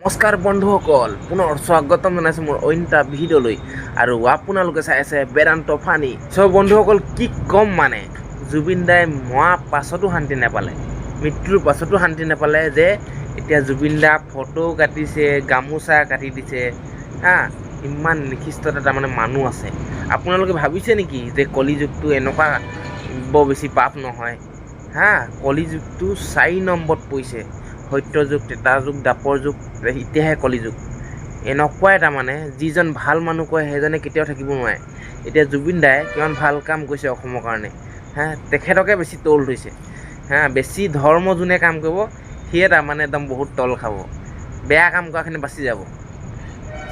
নমস্কাৰ বন্ধুসকল, পুনৰ স্বাগতম জনাইছোঁ মোৰ অন্য এটা ভিডিঅ'লৈ। আৰু আপোনালোকে চাই আছে বেদান্ত ফানি। বন্ধুসকল, কি ক'ম মানে, জুবিন দাই মৰাৰ পাছতো শান্তি নাপালে, মৃত্যুৰ পাছতো শান্তি নাপালে যে এতিয়া জুবিন দা ফটো কাটিছে, গামোচা কাটি দিছে। ইমান নিকৃষ্টতা তাৰমানে মানুহ আছে। আপোনালোকে ভাবিছে নেকি যে কলিযুগটো এনেকুৱা বৰ বেছি পাপ নহয়? কলিযুগটো 4 নম্বৰত পৰিছে। সত্য যুগ, ত্ৰেতা যুগ, দ্বাপৰ যুগ, এতিয়াহে কলিযুগ। এনেকুৱাই তাৰমানে যিজন ভাল মানুহ কয় সেইজনে কেতিয়াও থাকিব নোৱাৰে। এতিয়া জুবিন দাই কিমান ভাল কাম কৰিছে অসমৰ কাৰণে। তেখেতকে বেছি তল ধৰিছে। বেছি ধৰ্ম যোনে কাম কৰিব সিয়ে তাৰমানে একদম বহুত তল খাব। বেয়া কাম কৰাখিনি বাচি যাব,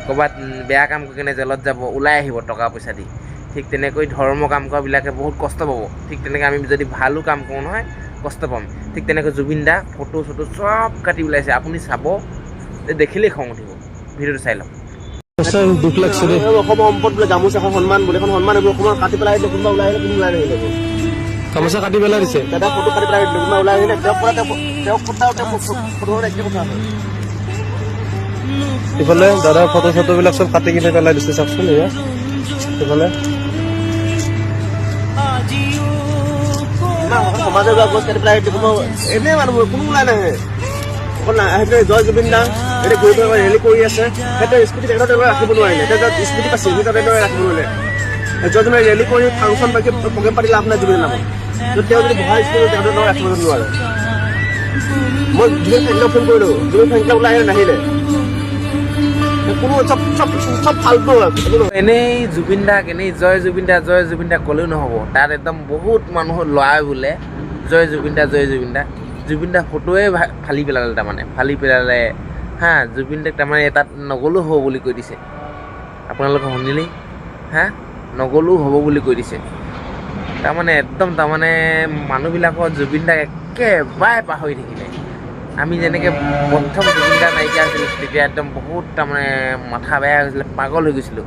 ক'ৰবাত বেয়া কাম কৰি কিনে জেলত যাব, ওলাই আহিব টকা পইচা দি। ঠিক তেনেকৈ ধৰ্ম কাম কৰাবিলাকে বহুত কষ্ট পাব। ঠিক তেনেকৈ আমি যদি ভালো কাম কৰোঁ নহয়, কষ্ট পাম। ঠিক তেনেকৈ জুবিন দা ফটো চটো চব কাটি ওলাইছে। আপুনি চাব, দেখিলেই খং উঠিব। ভিডিঅ'টো চাই লওক। দুখ লাগছে দেই। অসমৰ সম্পদ বোলে, গামোচা এখন সন্মান বোলে, এখন সন্মান এইবোৰ অসমৰ কাটি পেলাই আহিলে, কোনোবা ওলাই আহিলে, কোনো ওলাই নাহিলে। গামোচা কাটি পেলাই দিছে। দাদা ফটো কাটি পেলাই আহিলে, কোনোবা ওলাই আহিলে, তেওঁক কথা ফটো একে কথা হয়। ইফালে দাদাৰ ফটো বিলাক চব কাটি কিনে পেলাই দিছে, চাওকচোন। ইফালে সমাজৰ গছ কাটি পেলাই আহিলে, এনেই মানুহবোৰ কোনো ওলাই নাহে। অকল আহিলে জয় জুবিন দা এতিয়া ঘূৰি ফুৰি ৰেলী কৰি আছে। সিহঁতে স্মৃতি তেখেতৰ ৰাখিব নোৱাৰিলে, এতিয়া স্মৃতি পাইছে সিহঁতে ৰাখিব নোৱাৰিলে। য'ত ৰেলী কৰি ফাংচন বাকী প্ৰগ্ৰেম পাতি লাভ নাই জুবিন নামত। তেওঁ যদি বহা স্মৃতি তেখেতৰ ৰাখিব নোৱাৰে। মই জুবিন থাকিলেও ফোন কৰিলোঁ, জুবিন থাকিলে ওলাই আহিলে, নাহিলে। কোনো চব ফাল্টু। এনেই জুবিন দাক এনেই জয় জুবিন দা জয় জুবিন দা ক'লেও নহ'ব। তাত একদম বহুত মানুহৰ ল'ৰাই বোলে জয় জুবিন দা জয় জুবিন দা। জুবিন দা ফটোৱে ফালি পেলালে, তাৰমানে ফালি পেলালে। জুবিন দাক তাৰমানে তাত নগ'লেও হ'ব বুলি কৈ দিছে। আপোনালোকে শুনিলেই, নগ'লেও হ'ব বুলি কৈ দিছে। তাৰমানে একদম মানুহবিলাকৰ জুবিন দাক একেবাৰে পাহৰি থাকিলে। আমি যেনেকৈ প্ৰথম জুবিন দা নাইকিয়া হৈছিলোঁ তেতিয়া একদম বহুত তাৰমানে মাথা বেয়া হৈছিলে, পাগল হৈ গৈছিলোঁ,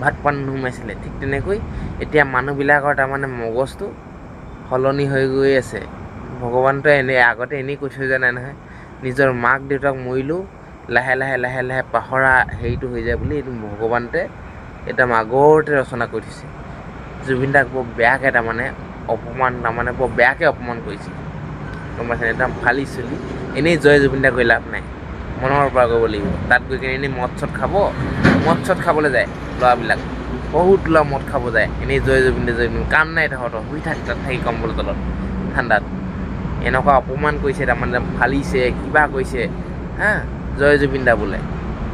ভাত পানী নোসোমাইছিলে। ঠিক তেনেকৈ এতিয়া মানুহবিলাকৰ তাৰমানে মগজটো সলনি হৈ গৈ আছে। ভগৱানটোৱে আগতে এনেই কৈ থৈ যোৱা নাই নহয়, নিজৰ মাক দেউতাক মৰিলেও লাহে লাহে লাহে লাহে পাহৰা হেৰিটো হৈ যায় বুলি। এইটো ভগৱানটোৱে একদম আগতে ৰচনা কৰি থৈছে। জুবিন দাক বৰ বেয়াকৈ বৰ বেয়াকৈ অপমান কৰিছে, গম পাইছেনে? একদম ফালি চলি। এনেই জয় জুবিন দা গৈ লাভ নাই, মনৰ পৰা কৰিব লাগিব। তাত গৈ কিনে এনেই মদ চদ খাবলৈ যায় ল'ৰাবিলাক। বহুত ল'ৰা মদ খাব যায়, এনেই জয় জুবিন দা জয় জুবিন। কাম নাই তহঁতৰ, শুই থাক তাত থাকি কম্বলৰ তলত ঠাণ্ডাত। এনেকুৱা অপমান কৰিছে, তাৰমানে ফালিছে, কিবা কৰিছে। জয় জুবিন দা বোলে।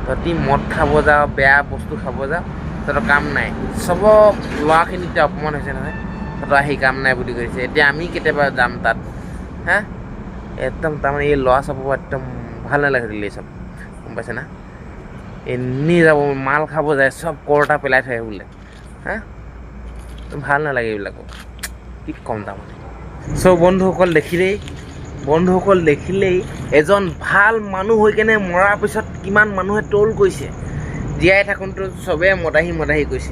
তহঁতি মদ খাব যাওঁ, বেয়া বস্তু খাব যাওঁ, তহঁতৰ কাম নাই। চবক ল'ৰাখিনিত অপমান হৈছে নহয়, তহঁতৰ আহি কাম নাই বুলি কৈছে। এতিয়া আমি কেতিয়াবা যাম তাত, একদম তাৰমানে এই ল'ৰা চবক একদম ভাল নালাগে দিলে চব, গম পাইছে না? এনেই যাব, মাল খাব যায়, চব কৰটা পেলাই থৈ বোলে। ভাল নালাগে এইবিলাকক, কি ক'ম তাৰমানে। বন্ধুসকল দেখিলেই এজন ভাল মানুহ হৈ কেনে মৰাৰ পিছত কিমান মানুহে ট্ৰল কৰিছে। জীয়াই থাকোঁতে চবেই মদাহী কৈছে,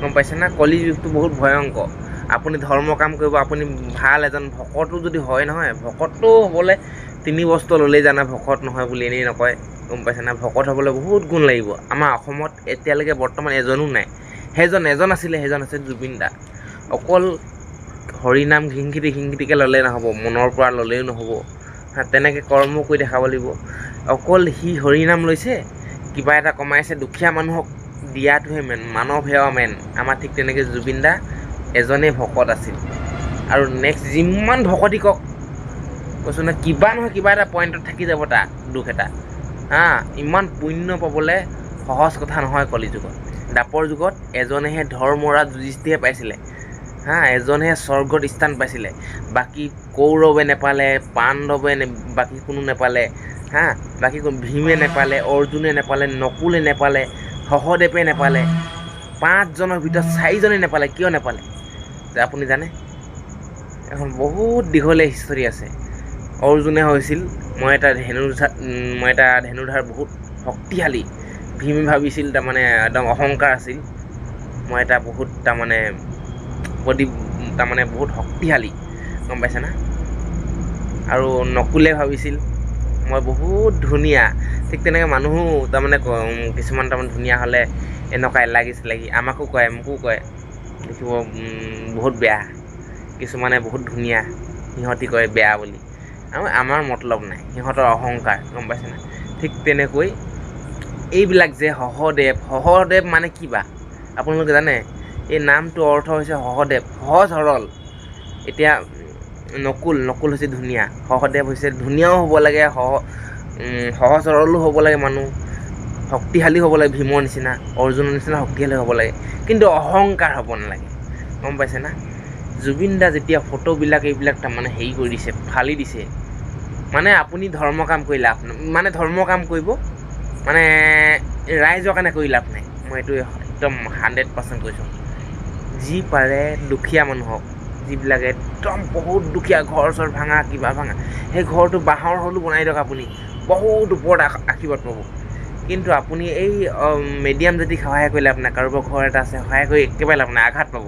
গম পাইছে না? কলিযুগটো বহুত ভয়ংকৰ। আপুনি ধৰ্ম কাম কৰিব, আপুনি ভাল এজন ভকতো যদি হয় নহয়, ভকতটো হ'বলৈ 3 বস্তু ল'লেই জানা ভকত নহয় বুলি এনেই নকয়, গম পাইছে না? ভকত হ'বলৈ বহুত গুণ লাগিব। আমাৰ অসমত এতিয়ালৈকে বৰ্তমান এজনো নাই। সেইজন আছিলে জুবিন দা। অকল হৰিনাম ঘিংঘিটিকৈ ল'লে নহ'ব, মনৰ পৰা ল'লেও নহ'ব। তেনেকৈ কৰ্ম কৰি দেখাব লাগিব। অকল সি হৰিনাম লৈছে, কিবা এটা কমাইছে, দুখীয়া মানুহক দিয়াটোহে মেইন, মানৱ সেৱা মেইন। আমাৰ ঠিক তেনেকৈ জুবিন দা এজনেই ভকত আছিল। আৰু নেক্সট যিমান ভকতি কওক, কৈছোঁ নহয়, কিবা নহয় কিবা এটা পইণ্টত থাকি যাব তাৰ দুখ এটা। ইমান পুণ্য পাবলৈ সহজ কথা নহয় কলিযুগত। দ্বাপৰ যুগত এজনেহে ধৰ্মৰা যুধিষ্ঠিৰে পাইছিলে। এজনেহে স্বৰ্গত স্থান পাইছিলে। বাকী কৌৰৱে নেপালে, পাণ্ডৱে বাকী কোনো নেপালে। বাকী ভীমে নেপালে, অৰ্জুনে নেপালে, নকুলে নেপালে, সহদেৱে নেপালে। 5জনৰ ভিতৰত 4জনে নেপালে। কিয় নেপালে যে আপুনি জানে? এখন বহুত দীঘলীয়া হিষ্টৰী আছে। অৰ্জুনে হৈছিল, মই এটা ধেনুধাৰ বহুত শক্তিশালী। ভীমে ভাবিছিল তাৰমানে একদম অহংকাৰ আছিল, মই এটা বহুত বহুত শক্তিশালী, গম পাইছে না? আৰু নকুলে ভাবিছিল মই বহুত ধুনীয়া, ঠিক তেনেকৈ মানুহো তাৰমানে কিছুমান তাৰমানে ধুনীয়া হ'লে এনেকুৱা লাগি আমাকো কয় মোকো কয় দেখিব বহুত বেয়া, কিছুমানে বহুত ধুনীয়া সিহঁতি কয় বেয়া বুলি। আৰু আমাৰ মতলব নাই, সিহঁতৰ অহংকাৰ, গম পাইছেনে? ঠিক তেনেকৈ এইবিলাক যে সহদেৱ মানে কিবা আপোনালোকে জানে? এই নামটোৰ অৰ্থ হৈছে সহদেৱ, সহজ সৰল। এতিয়া নকুল হৈছে ধুনীয়া, সহদেৱ হৈছে ধুনীয়াও হ'ব লাগে, সহজ সৰলো হ'ব লাগে, মানুহ শক্তিশালী হ'ব লাগে, ভীমৰ নিচিনা অৰ্জুনৰ নিচিনা শক্তিশালী হ'ব লাগে, কিন্তু অহংকাৰ হ'ব নালাগে, গম পাইছে না? জুবিন দা যেতিয়া ফটোবিলাক এইবিলাক তাৰমানে হেৰি কৰি দিছে, ফালি দিছে, মানে আপুনি ধৰ্ম কাম কৰি লাভ নাই, মানে ধৰ্ম কাম কৰিব মানে ৰাইজৰ কাৰণে কৰি লাভ নাই। মই এইটো একদম 100% কৈছোঁ। যি পাৰে দুখীয়া মানুহক, যিবিলাকে একদম বহুত দুখীয়া, ঘৰ চৰ ভাঙা, কিবা ভাঙা, সেই ঘৰটো বাঁহৰ হ'লেও বনাই দিয়ক আপুনি, বহুত ওপৰত আশীৰ্বাদ পাব। কিন্তু আপুনি এই মিডিয়াম যদি সহায় কৰি লাভ নাই, কাৰোবাৰ ঘৰ এটা আছে সহায় কৰি একেবাৰে লাভ নাই, আঘাত পাব।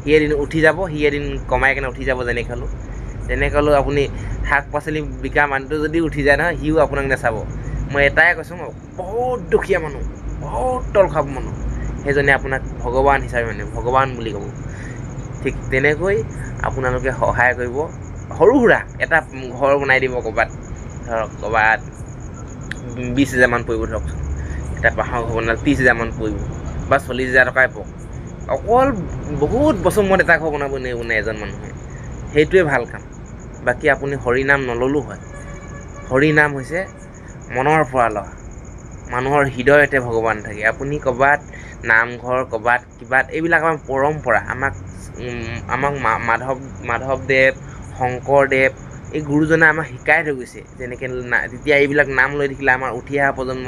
সি এদিন উঠি যাব, সি এদিন কমাই কেনে উঠি যাব, যেনেকৈ হ'লেও আপুনি শাক পাচলি বিকা মানুহটো যদি উঠি যায় নহয়, সিও আপোনাক নাচাব। মই এটাই কৈছোঁ, বহুত দুখীয়া মানুহ, বহুত তলখাপ মানুহ, সেইজনে আপোনাক ভগৱান হিচাপে মানে ভগৱান বুলি ক'ব। ঠিক তেনেকৈ আপোনালোকে সহায় কৰিব, সৰু সুৰা এটা ঘৰ বনাই দিব ক'ৰবাত, ধৰক ক'ৰবাত 20,000 মান পৰিব ধৰকচোন, এটা বাঁহৰ ঘৰ বনালে 30,000 মান পৰিব, বা 40,000 টকাই পওক। অকল বহুত বছৰ মূৰত এটা ঘৰ বনাব নে এজন মানুহে, সেইটোৱে ভাল কাম। বাকী আপুনি হৰিনাম নল'লেও হয়। হৰিনাম হৈছে মনৰ পৰা লোৱা, মানুহৰ হৃদয়তে ভগৱান থাকে। আপুনি ক'ৰবাত নামঘৰ, ক'ৰবাত কিবা, এইবিলাক আমাৰ পৰম্পৰা, আমাক মাধৱদেৱ, শংকৰদেৱ, এই গুৰুজনে আমাক শিকাই থৈ গৈছে। যেনেকৈ তেতিয়া এইবিলাক নাম লৈ থাকিলে আমাৰ উঠি অহা প্ৰজন্ম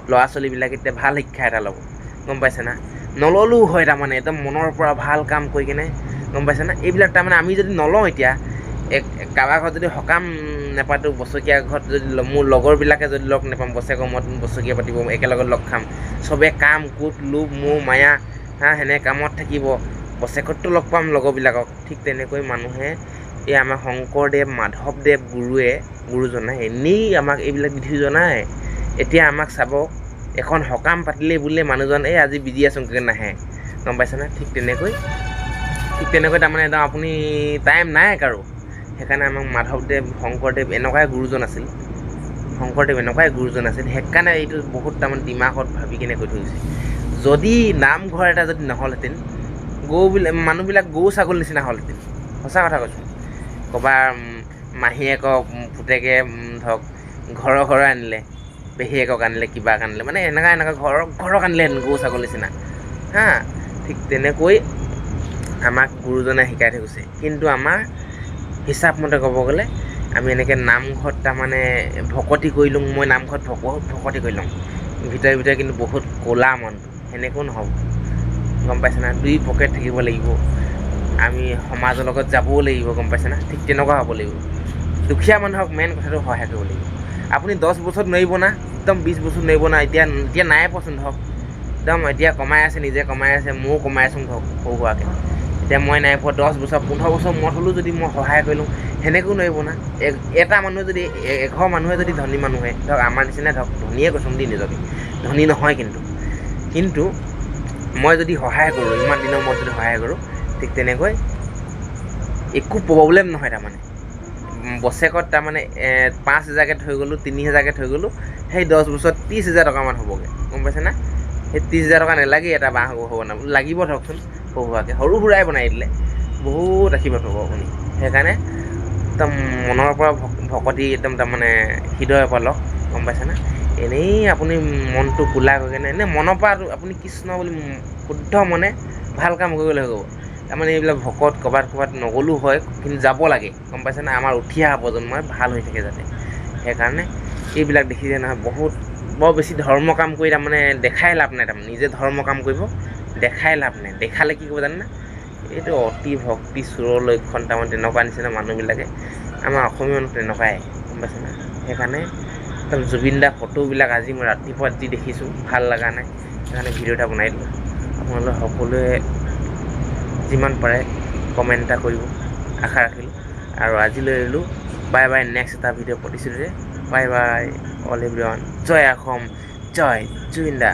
ল'ৰা ছোৱালীবিলাকে এতিয়া ভাল শিক্ষা এটা ল'ব, গম পাইছে না? নল'লেও হয়, তাৰমানে একদম মনৰ পৰা ভাল কাম কৰি কেনে, গম পাইছে না? এইবিলাক তাৰমানে আমি যদি নলওঁ, এতিয়া কাৰোবাৰ ঘৰত যদি সকাম নেপাতোঁ, বছকীয়া ঘৰত যদি মোৰ লগৰবিলাকে যদি লগ নেপাম, বছৰেকৰ মূৰত বছকীয়া পাতিব, একেলগত লগ খাম, চবে কাম কোট লোভ মোহ মায়া সেনে কামত থাকিব, বছৰেকততো লগ পাম লগৰবিলাকক। ঠিক তেনেকৈ মানুহে এই আমাৰ শংকৰদেৱ, মাধৱদেৱ গুৰুজনাই এনেই আমাক এইবিলাক দি থৈ যোৱা নাই। এতিয়া আমাক চাব, এখন সকাম পাতিলেই বোলে মানুহজন এই আজি বিজি আছোঁ নাহে, গম পাইছেনে? ঠিক তেনেকৈ তাৰমানে একদম আপুনি টাইম নাই কাৰো। সেইকাৰণে আমাক মাধৱদেৱ, শংকৰদেৱ এনেকুৱাই গুৰুজন আছিল, সেইকাৰণে এইটো বহুত তাৰমানে দিমাগত ভাবি কিনে কৈ থৈ গৈছে। যদি নামঘৰ এটা যদি নহ'লহেঁতেন, মানুহবিলাক গৰু ছাগলী নিচিনা হ'লহেঁতেন, সঁচা কথা কৈছোঁ। ক'ৰবাৰ মাহীয়েকক পুতেকে ধৰক ঘৰৰ আনিলে, পেহীয়েকক আনিলে, কিবাক আনিলে, মানে এনেকুৱা ঘৰক আনিলেহেঁতেন গৰু ছাগলী নিচিনা ঠিক তেনেকৈ আমাক গুৰুজনে শিকাই থৈ গৈছে। কিন্তু আমাৰ হিচাপ মতে ক'ব গ'লে, আমি এনেকৈ নামঘৰত তাৰমানে ভকতি কৰি লওঁ, মই নামঘৰত ভকতি কৰি লওঁ, ভিতৰে কিন্তু বহুত ক'লা মন, সেনেকৈও নহ'ব, গম পাইছে না? 2 পকেট থাকিব লাগিব, আমি সমাজৰ লগত যাবও লাগিব, গম পাইছে না? ঠিক তেনেকুৱা হ'ব লাগিব। দুখীয়া মানুহক মেইন কথাটো সহায় কৰিব লাগিব। আপুনি 10 বছৰত নোৱাৰিব না, একদম 20 বছৰত নোৱাৰিব না, এতিয়া নাই পচন্দ হওক, একদম এতিয়া কমাই আছে, নিজে কমাই আছে, ময়ো কমাই আছোঁ ধৰক সৰু সুৰাকৈ। এতিয়া মই নাই পোৱা 10 বছৰ 15 বছৰ মূৰত হ'লেও যদি মই সহায় কৰি লওঁ, সেনেকৈও নোৱাৰিব না। এটা মানুহে যদি এঘৰ মানুহে যদি ধনী মানুহে ধৰক আমাৰ নিচিনা ধৰক, ধনীয়ে কৈছোঁ দেই, নিজকে ধনী নহয় কিন্তু মই যদি সহায় কৰোঁ, ইমান দিনৰ মূৰত যদি সহায় কৰোঁ, ঠিক তেনেকৈ একো প্ৰব্লেম নহয়। তাৰমানে বছৰেকত তাৰমানে 5,000কৈ থৈ গ'লোঁ, 3,000কৈ থৈ গ'লোঁ, সেই 10 বছৰত 30,000 টকামান হ'বগৈ, গম পাইছে না? সেই 30,000 টকা নালাগেই এটা বাঁহ ঘৰ বনাব, লাগিব ধৰকচোন সৰু সুৰাকৈ, সৰু সুৰাই বনাই দিলে বহুত আশীৰ্বাদ পাব আপুনি। সেইকাৰণে একদম মনৰ পৰা ভকতি একদম তাৰমানে হৃদয়ৰ পৰা লওক, গম পাইছে না? এনেই আপুনি মনটো কোলা কৰি কেনে এনেই মনৰ পৰা আপুনি কৃষ্ণ বুলি শুদ্ধ মনে ভাল কাম কৰিবলৈ হ'ব। তাৰমানে এইবিলাক ভকত ক'ৰবাত নগ'লেও হয়, কিন্তু যাব লাগে, গম পাইছে না? আমাৰ উঠি অহা প্ৰজন্মই ভাল হৈ থাকে যাতে। সেইকাৰণে এইবিলাক দেখিছে নহয়, বৰ বেছি ধৰ্ম কাম কৰি তাৰমানে দেখাই লাভ নাই। তাৰমানে নিজে ধৰ্ম কাম কৰিব, দেখাই লাভ নাই। দেখালে কি কৰিব জানে না? এইটো অতি ভক্তি চোৰৰ লক্ষণ, তাৰমানে তেনেকুৱা নিচিনা মানুহবিলাকে, আমাৰ অসমীয়া মানুহ তেনেকুৱাই, গম পাইছে না? সেইকাৰণে একদম জুবিন দা ফটোবিলাক আজি মই ৰাতিপুৱা যি দেখিছোঁ, ভাল লগা নাই, সেইকাৰণে ভিডিঅ' এটা বনাই দিলোঁ। আপোনালোকে সকলোৱে যিমান পাৰে কমেণ্ট এটা কৰিব, আশা ৰাখিলোঁ। আৰু আজিলৈ এৰিলোঁ, বাই বাই। নেক্সট এটা ভিডিঅ' প্ৰতিশ্ৰুতিৰে বাই বাই অল এভৰিৱান জয় অসম জয় জুবিন দা